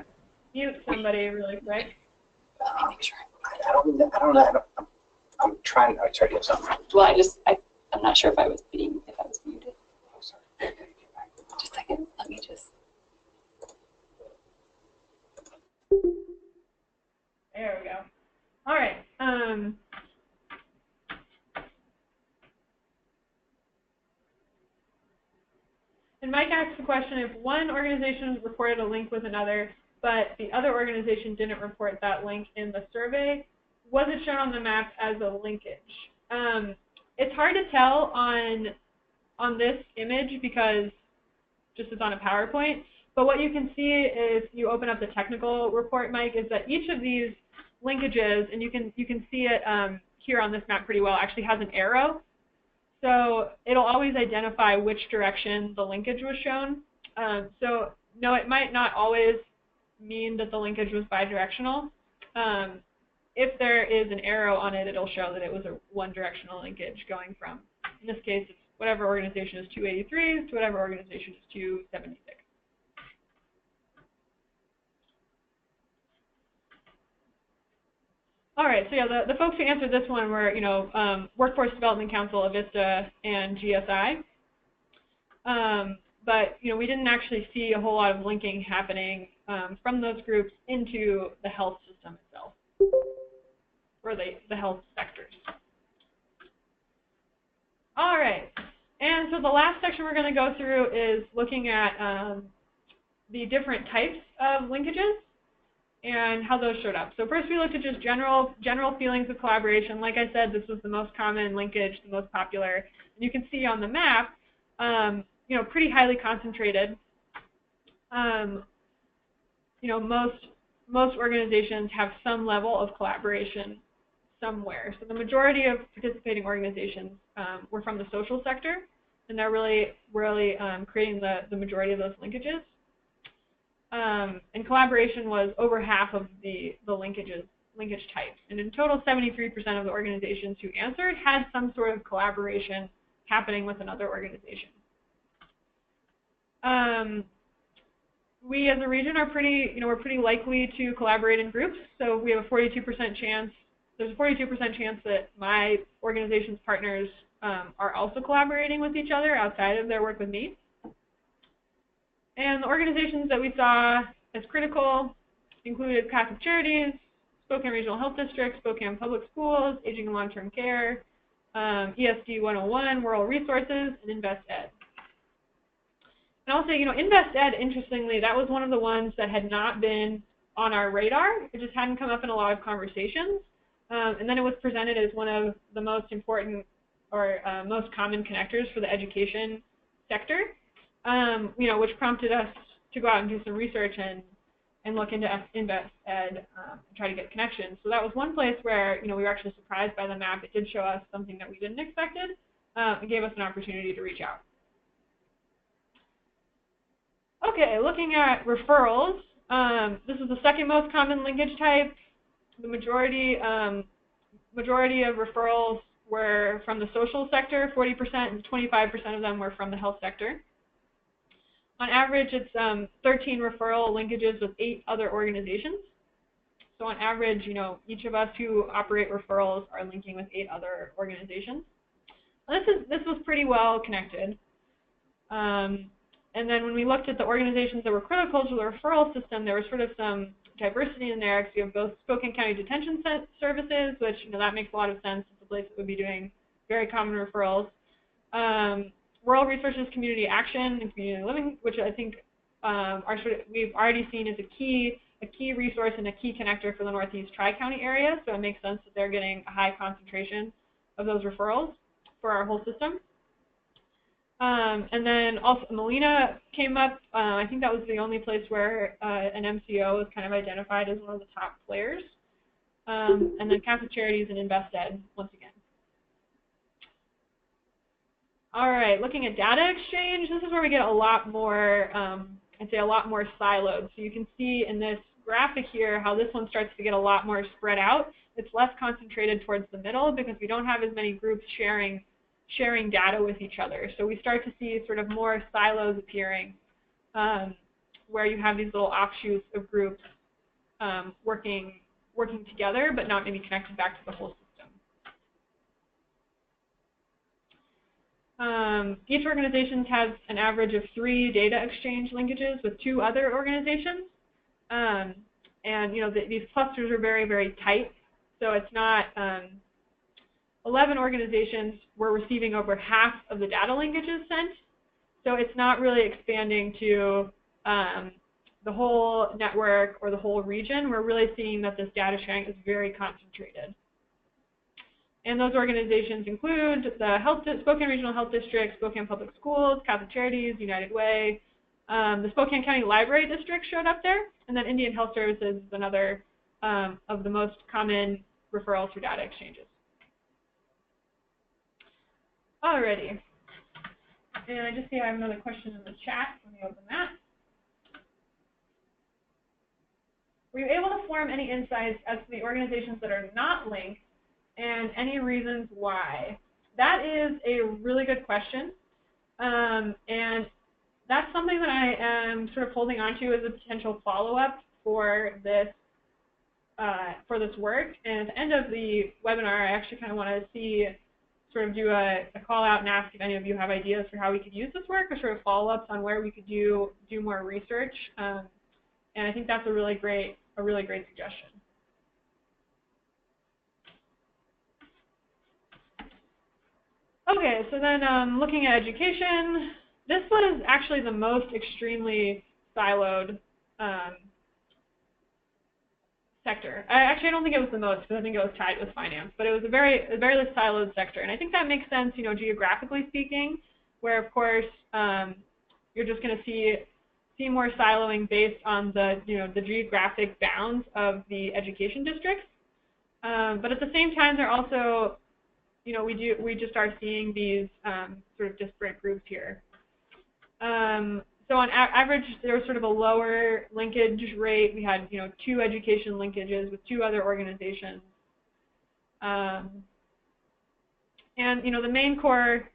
mute somebody really quick. Let me make sure. I don't know. I'm trying to get something. Well, I'm not sure if I was muted. Oh, sorry. Just a second. Let me just. There we go. All right. And Mike asked the question, if one organization reported a link with another, but the other organization didn't report that link in the survey, was it shown on the map as a linkage? It's hard to tell on this image because just it's on a PowerPoint. But what you can see if you open up the technical report, Mike, is that each of these linkages, and you can see it here on this map pretty well, actually has an arrow. So it'll always identify which direction the linkage was shown. So no, it might not always mean that the linkage was bidirectional. If there is an arrow on it, it'll show that it was a one-directional linkage going from, in this case, it's whatever organization is 283 to whatever organization is 276. All right, so yeah, the folks who answered this one were, you know, Workforce Development Council, Avista, and GSI. But, you know, we didn't actually see a whole lot of linking happening from those groups into the health system itself, or the health sectors. All right, and so the last section we're going to go through is looking at the different types of linkages and how those showed up. So first we looked at just general feelings of collaboration. Like I said, this was the most common linkage, the most popular. And you can see on the map, you know, pretty highly concentrated. You know, most organizations have some level of collaboration somewhere. So the majority of participating organizations were from the social sector, and they're really creating the majority of those linkages. And collaboration was over half of the linkages linkage types. And in total, 73% of the organizations who answered had some sort of collaboration happening with another organization. We as a region are we're pretty likely to collaborate in groups. So we have a 42% chance, there's a 42% chance that my organization's partners are also collaborating with each other outside of their work with me. And the organizations that we saw as critical included Catholic Charities, Spokane Regional Health District, Spokane Public Schools, Aging and Long-Term Care, ESD 101, Rural Resources, and Invest Ed. And I'll say, Invest Ed, interestingly, that was one of the ones that had not been on our radar. It just hadn't come up in a lot of conversations. And then it was presented as one of the most important or most common connectors for the education sector, which prompted us to go out and do some research and look into Invest Ed and try to get connections. So that was one place where, we were actually surprised by the map. It did show us something that we didn't expect. It gave us an opportunity to reach out. Okay, looking at referrals, this is the second most common linkage type. The majority of referrals were from the social sector, 40%, and 25% of them were from the health sector. On average, it's 13 referral linkages with 8 other organizations. So on average, each of us who operate referrals are linking with 8 other organizations. This was pretty well connected. And then when we looked at the organizations that were critical to the referral system, there was sort of some diversity in there, because we have both Spokane County Detention Services, which, that makes a lot of sense. It's a place that would be doing very common referrals. Rural Resources, Community Action, and Community Living, which I think we've already seen as a key resource and a key connector for the Northeast Tri-County area, so it makes sense that they're getting a high concentration of those referrals for our whole system. And then also Molina came up. I think that was the only place where an MCO was kind of identified as one of the top players. And then Catholic Charities and Invest Ed once again. All right, looking at data exchange, this is where we get a lot more, I'd say a lot more siloed. So you can see in this graphic here how this one starts to get a lot more spread out. It's less concentrated towards the middle because we don't have as many groups sharing data with each other. So we start to see sort of more silos appearing where you have these little offshoots of groups working together but not maybe connected back to the whole system. Each organization has an average of 3 data exchange linkages with 2 other organizations. And these clusters are very, very tight. So it's not 11 organizations were receiving over half of the data linkages sent. So it's not really expanding to the whole network or the whole region. We're really seeing that this data sharing is very concentrated. And those organizations include the Spokane Regional Health District, Spokane Public Schools, Catholic Charities, United Way. The Spokane County Library District showed up there. And then Indian Health Services is another of the most common referrals for data exchanges. Alrighty. And I just see I have another question in the chat. Let me open that. Were you able to form any insights as to the organizations that are not linked and any reasons why? That is a really good question. And that's something that I am sort of holding on to as a potential follow-up for this work. And at the end of the webinar, I actually kind of want to sort of do a call out and ask if any of you have ideas for how we could use this work or sort of follow-ups on where we could do more research. And I think that's a really great suggestion. Okay, so then looking at education, this was actually the most extremely siloed sector. I don't think it was the most, because I think it was tied with finance, but it was a very siloed sector. And I think that makes sense, geographically speaking, where of course you're just going to see more siloing based on the geographic bounds of the education districts. But at the same time, they're also, we just are seeing these sort of disparate groups here. So So on average, there was sort of a lower linkage rate. We had, 2 education linkages with 2 other organizations. And, the main core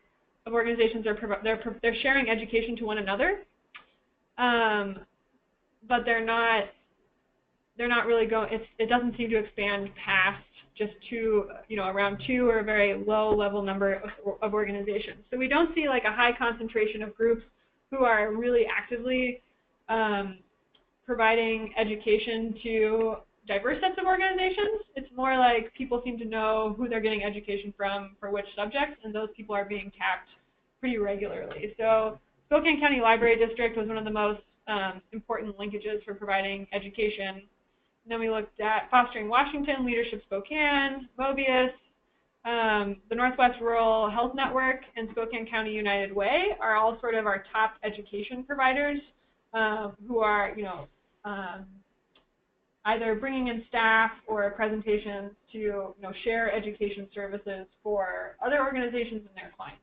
of organizations they're sharing education to one another, but they're not really going. It doesn't seem to expand past just 2, around 2 or a very low level number of organizations. So we don't see like a high concentration of groups who are really actively providing education to diverse sets of organizations. It's more like people seem to know who they're getting education from for which subjects, and those people are being tapped pretty regularly. So Spokane County Library District was one of the most important linkages for providing education. And then we looked at Fostering Washington, Leadership Spokane, Mobius, the Northwest Rural Health Network, and Spokane County United Way are all sort of our top education providers who are, either bringing in staff or presentations to, share education services for other organizations and their clients.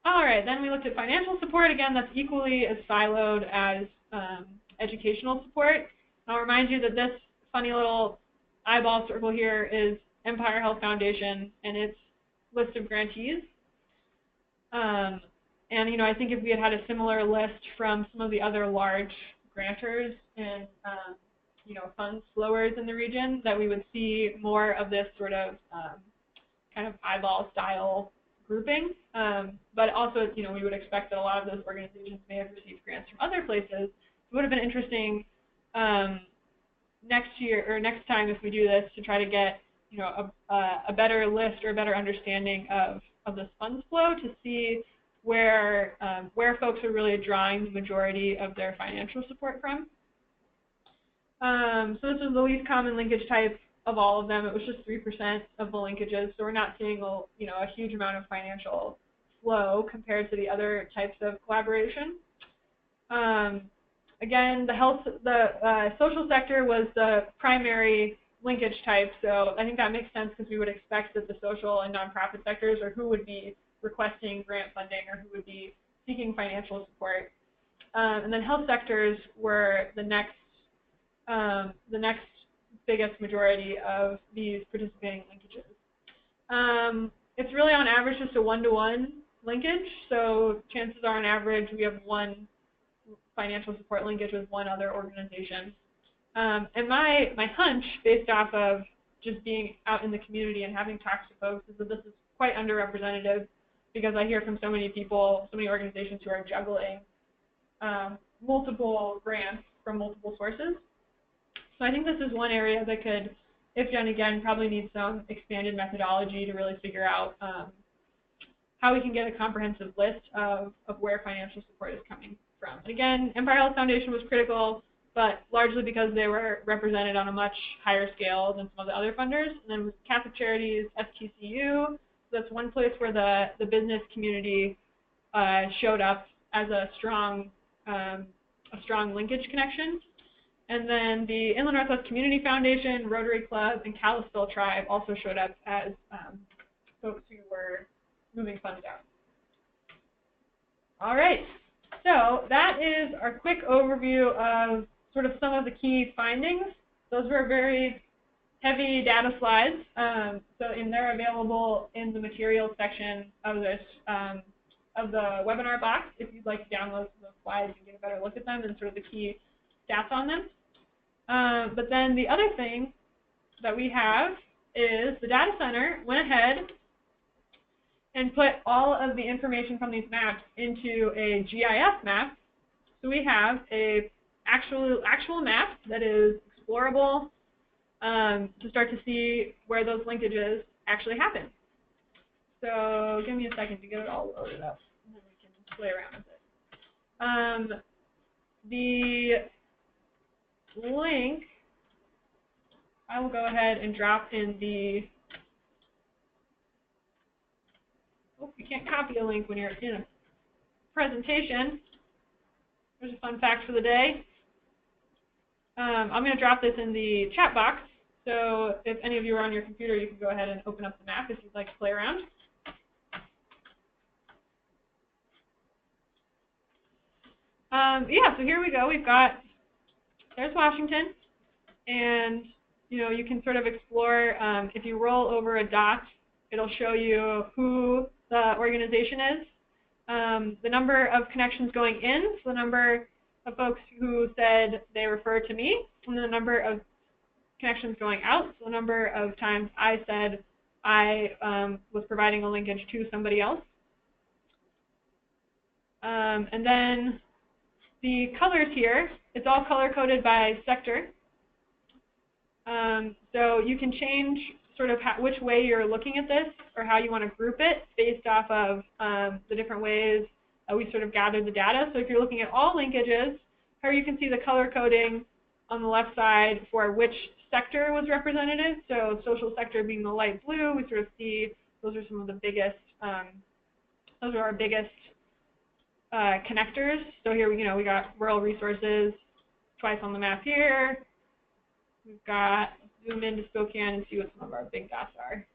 All right, then we looked at financial support. Again, that's equally as siloed as educational support. I'll remind you that this funny little eyeball circle here is Empire Health Foundation and its list of grantees. And, I think if we had a similar list from some of the other large grantors and, fund flowers in the region, that we would see more of this sort of kind of eyeball style grouping. But also, we would expect that a lot of those organizations may have received grants from other places. It would have been interesting next year or next time if we do this to try to get, a better list or a better understanding of this funds flow to see where folks are really drawing the majority of their financial support from. So this is the least common linkage type of all of them. It was just 3% of the linkages, so we're not seeing a huge amount of financial flow compared to the other types of collaboration. Again, the social sector was the primary linkage type, so I think that makes sense because we would expect that the social and nonprofit sectors are who would be requesting grant funding or who would be seeking financial support. And then health sectors were the next biggest majority of these participating linkages. It's really on average just a 1-to-1 linkage, so chances are on average we have 1 financial support linkage with 1 other organization. And my hunch, based off of just being out in the community and having talked to folks, is that this is quite underrepresented because I hear from so many people, so many organizations who are juggling multiple grants from multiple sources. So I think this is one area that could, if done again, probably need some expanded methodology to really figure out how we can get a comprehensive list of where financial support is coming from. And again, Empire Health Foundation was critical, but largely because they were represented on a much higher scale than some of the other funders. And then with Catholic Charities, STCU, so that's one place where the business community showed up as a strong linkage connection. And then the Inland Northwest Community Foundation, Rotary Club, and Kalispell Tribe also showed up as folks who were moving funds out. All right, so that is our quick overview of sort of some of the key findings. Those were very heavy data slides, and they're available in the materials section of this of the webinar box if you'd like to download those slides and get a better look at them and sort of the key stats on them. But then the other thing that we have is the data center went ahead and put all of the information from these maps into a GIS map. So we have a actual map that is explorable to start to see where those linkages actually happen. So give me a second to get it all loaded up, and then we can play around with it. The link, I will go ahead and drop in the, oh, you can't copy a link when you're in a presentation. There's a fun fact for the day. I'm going to drop this in the chat box, so if any of you are on your computer, you can go ahead and open up the map if you'd like to play around. Yeah, so here we go. There's Washington, and you can sort of explore. If you roll over a dot, it'll show you who the organization is, the number of connections going in, so the number of folks who said they refer to me, and the number of connections going out, so the number of times I said I was providing a linkage to somebody else. And then the colors here, it's all color-coded by sector. So you can change sort of which way you're looking at this or how you want to group it based off of the different ways we sort of gathered the data. So if you're looking at all linkages, here you can see the color coding on the left side for which sector was representative. So social sector being the light blue, we sort of see those are some of the biggest, those are our biggest connectors. So here we got rural resources twice on the map here. We've got, zoom into Spokane and see what some of our big dots are.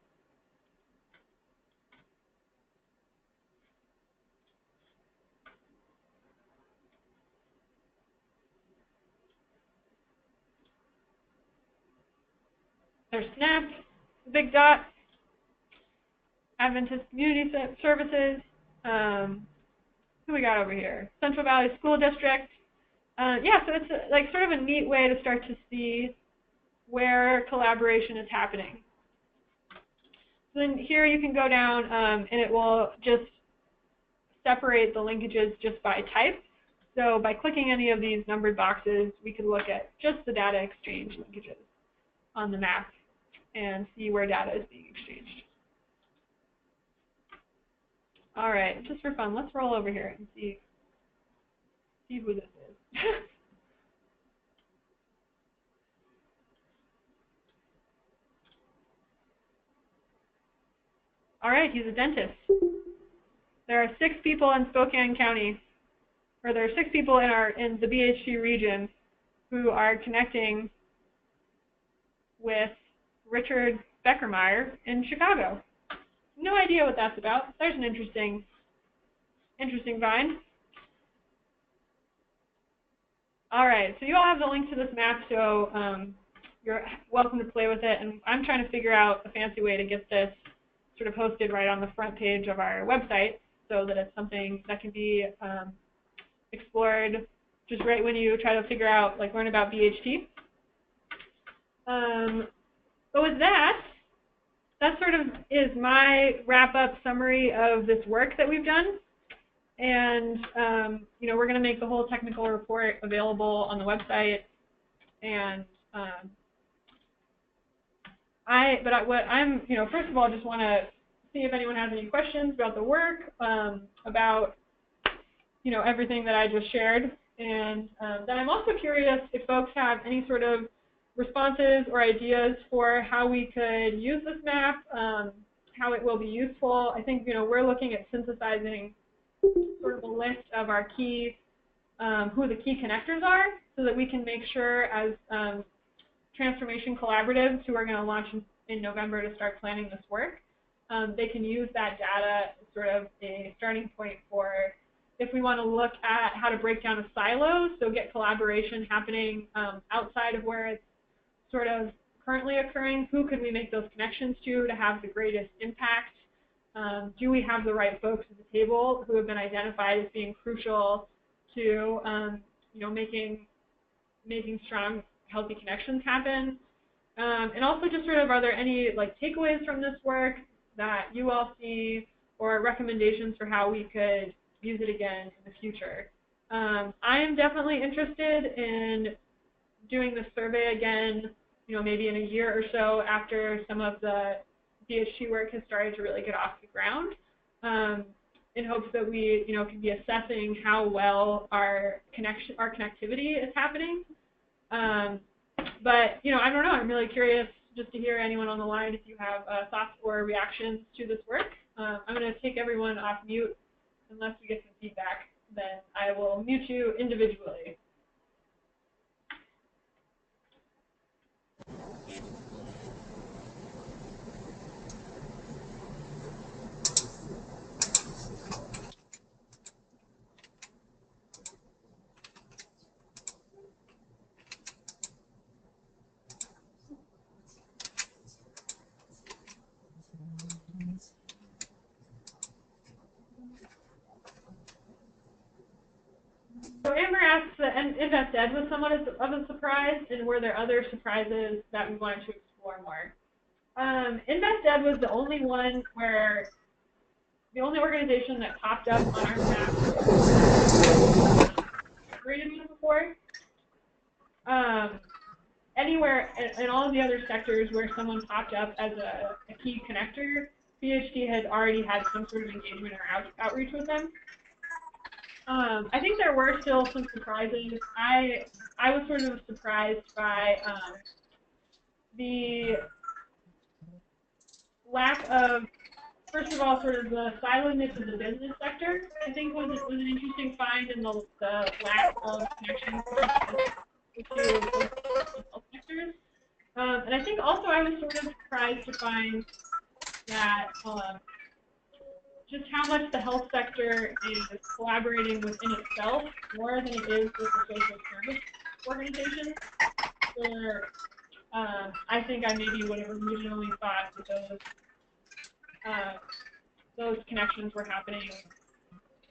There's SNAP, the big dot, Adventist Community Services. Who we got over here? Central Valley School District. Yeah, so it's like sort of a neat way to start to see where collaboration is happening. So then here you can go down and it will just separate the linkages just by type. So by clicking any of these numbered boxes, we can look at just the data exchange linkages on the map and see where data is being exchanged. All right, just for fun, let's roll over here and see who this is. All right, he's a dentist. There are 6 people in Spokane County, or there are 6 people in the BHT region who are connecting with Richard Beckermeyer in Chicago. No idea what that's about. There's an interesting find. All right, so you all have the link to this map, so you're welcome to play with it. And I'm trying to figure out a fancy way to get this sort of hosted right on the front page of our website so that it's something that can be explored just right when you try to figure out, like, learn about BHT. But with that sort of is my wrap-up summary of this work that we've done. And, we're going to make the whole technical report available on the website. And first of all, just want to see if anyone has any questions about the work, about, everything that I just shared. And then I'm also curious if folks have any sort of responses or ideas for how we could use this map, how it will be useful. I think, we're looking at synthesizing sort of a list of our key, who the key connectors are, so that we can make sure as transformation collaboratives who are going to launch in November to start planning this work, they can use that data as sort of a starting point for if we want to look at how to break down a silo, so get collaboration happening outside of where it's sort of currently occurring. Who could we make those connections to have the greatest impact? Do we have the right folks at the table who have been identified as being crucial to, making strong, healthy connections happen? And also just sort of, are there any takeaways from this work that you all see, or recommendations for how we could use it again in the future? I am definitely interested in doing this survey again, maybe in a year or so after some of the BHT work has started to really get off the ground, in hopes that we, can be assessing how well our connectivity is happening. But, I don't know. I'm really curious just to hear anyone on the line if you have thoughts or reactions to this work. I'm going to take everyone off mute unless we get some feedback. Then I will mute you individually. and InvestEd was somewhat of a surprise, and were there other surprises that we wanted to explore more? InvestEd was the only one where, the only organization that popped up on our map rated with before. Anywhere in all of the other sectors where someone popped up as a key connector, BHT had already had some sort of engagement or outreach with them. I think there were still some surprises. I was sort of surprised by the lack of, first of all, sort of the silentness of the business sector. I think was an interesting find, in the lack of connections to health sectors. And I think also I was sort of surprised to find that just how much the health sector is collaborating within itself more than it is with the social service organizations. Where I think I maybe would have originally thought that those connections were happening,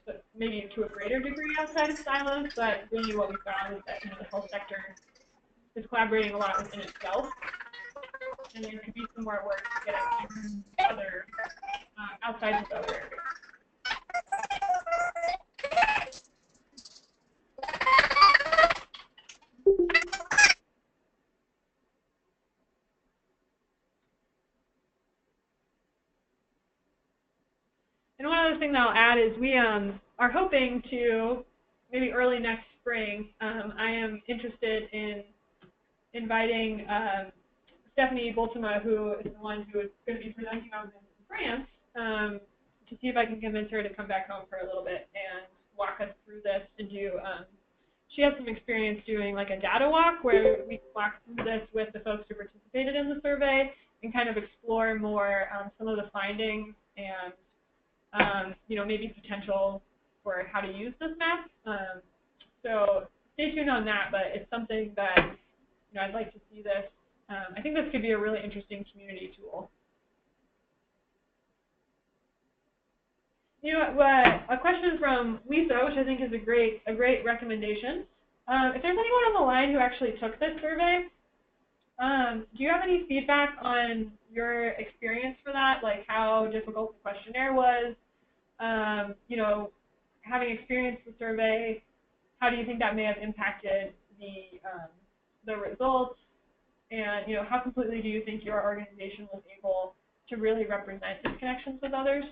but maybe to a greater degree outside of silos. But really, what we found is that the health sector is collaborating a lot within itself, and there could be some more work to get out other outside of other areas. And one other thing that I'll add is we are hoping to, maybe early next spring, I am interested in inviting Stephanie Boltema, who is the one who is going to be presenting on this in France, to see if I can convince her to come back home for a little bit and walk us through this and do, she has some experience doing like a data walk where we walk through this with the folks who participated in the survey and kind of explore more some of the findings and maybe potential for how to use this map. So stay tuned on that, but it's something that I'd like to see this. I think this could be a really interesting community tool. A question from Lisa, which I think is a great recommendation. If there's anyone on the line who actually took this survey, do you have any feedback on your experience for that? Like how difficult the questionnaire was? Having experienced the survey, how do you think that may have impacted the results? And how completely do you think your organization was able to really represent its connections with others?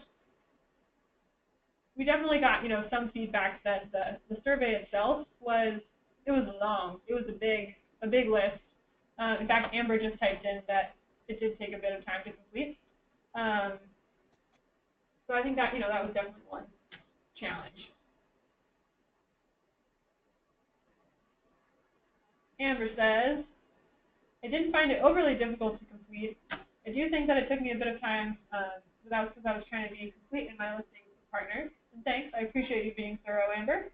We definitely got some feedback that the survey itself was long. It was a big list. In fact, Amber just typed in that it did take a bit of time to complete. So I think that that was definitely one challenge. Amber says, I didn't find it overly difficult to complete. I do think that it took me a bit of time, but that was because I was trying to be complete in my listing with partners. And thanks, I appreciate you being thorough, Amber.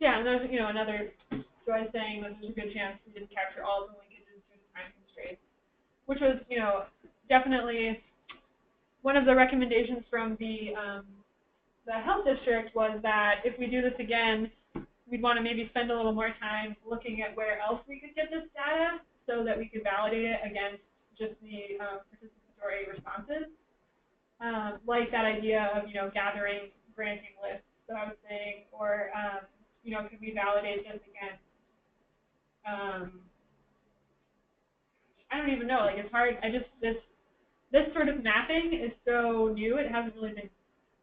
Yeah, and there's another Joy saying that there's a good chance we didn't capture all of the linkages due to time constraints, which was definitely one of the recommendations from the health district was that if we do this again, we'd want to maybe spend a little more time looking at where else we could get this data so that we could validate it against just the participatory responses. Like that idea of gathering granting lists that I was saying, or could we validate this against? I don't even know. Like it's hard. This sort of mapping is so new. It hasn't really been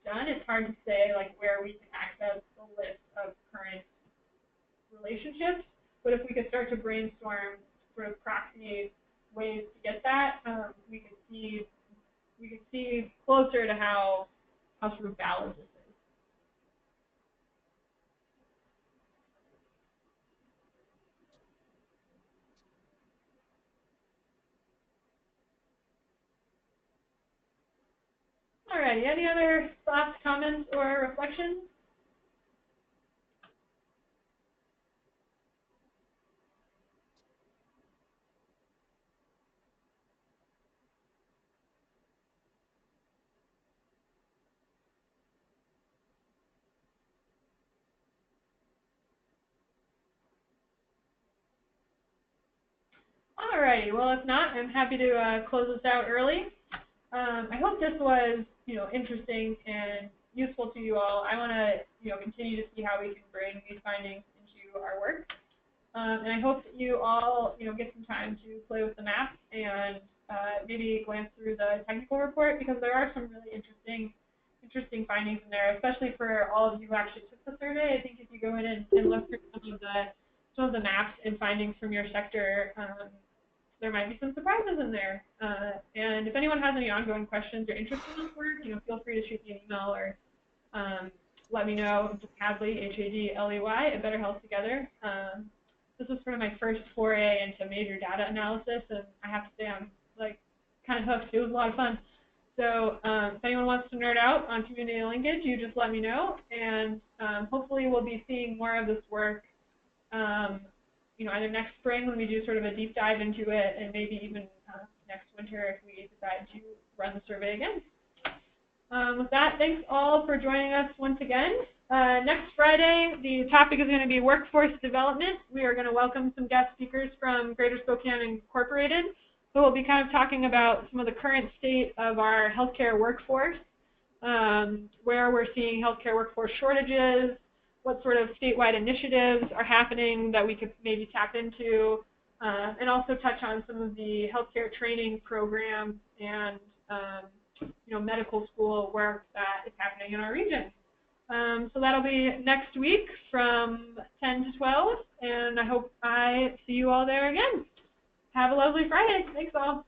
done. It's hard to say like where we can access the list of current relationships. But if we could start to brainstorm sort of proxy ways to get that, we could see closer to how sort of valid this is. All Alrighty, any other thoughts, comments, or reflections? Alrighty, well, if not, I'm happy to close this out early. I hope this was, interesting and useful to you all. I want to, continue to see how we can bring these findings into our work. And I hope that you all, get some time to play with the map and maybe glance through the technical report, because there are some really interesting findings in there, especially for all of you who actually took the survey. I think if you go in and look through some of the maps and findings from your sector, there might be some surprises in there. And if anyone has any ongoing questions or interest in this work, feel free to shoot me an email or let me know. Just Hadley, Hadley, at Better Health Together. This was sort of my first foray into major data analysis, and I have to say I'm kind of hooked. It was a lot of fun. So if anyone wants to nerd out on community linkage, you just let me know, and hopefully we'll be seeing more of this work either next spring when we do sort of a deep dive into it, and maybe even next winter if we decide to run the survey again. With that, thanks all for joining us once again. Next Friday, the topic is going to be workforce development. We are going to welcome some guest speakers from Greater Spokane Incorporated, who will be kind of talking about some of the current state of our healthcare workforce, where we're seeing healthcare workforce shortages, what sort of statewide initiatives are happening that we could maybe tap into, and also touch on some of the healthcare training programs and medical school work that is happening in our region. So that'll be next week from 10 to 12, and I hope I see you all there again. Have a lovely Friday. Thanks all.